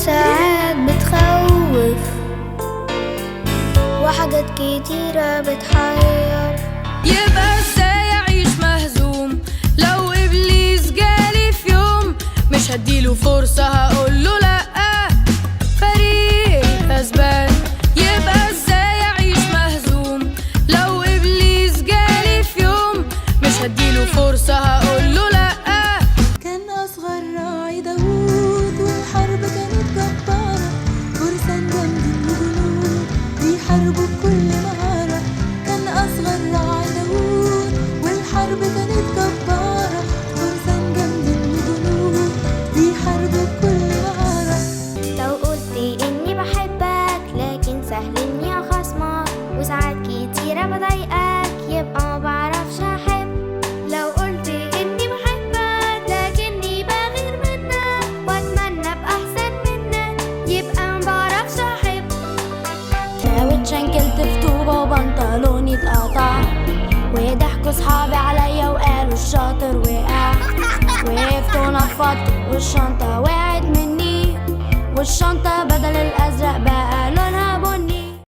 ساعات بتخوف وحاجات كتيرة بتحير. يبقى ازاي اعيش مهزوم لو ابليس جالي في يوم؟ مش هديله فرصة، هقوله لأ، فريق الكسبان. يبقى ازاي اعيش مهزوم لو ابليس جالي في يوم؟ مش هديله فرصة، هقوله لأ. كان أصغر راعي داوود والحرب كانت جبارة، فرسان جامدين وجنود بيحاربوا بكل مهارة. كان أصغر راعي داوود والحرب كانت جبارة، فرسان جامدين وجنود بيحاربوا بكل مهارة. لو قلت إني بحبك لكن سهل إني أخصمك، وساعات كتيرة بضايقك يبقى مبعرفش أحب. لو قلت إني بحبك لكني بغير منك وأتمنى أبقى أحسن منك، يبقى مبعرفش أحب. لو اتشنكلت في طوبة وبنطلوني اتقطع، وضحكوا صحابي عليا وقالوا الشاطر وقع، وقفت ونفضت والشنطة وقعت مني، والشنطة بدل الأزرق بقى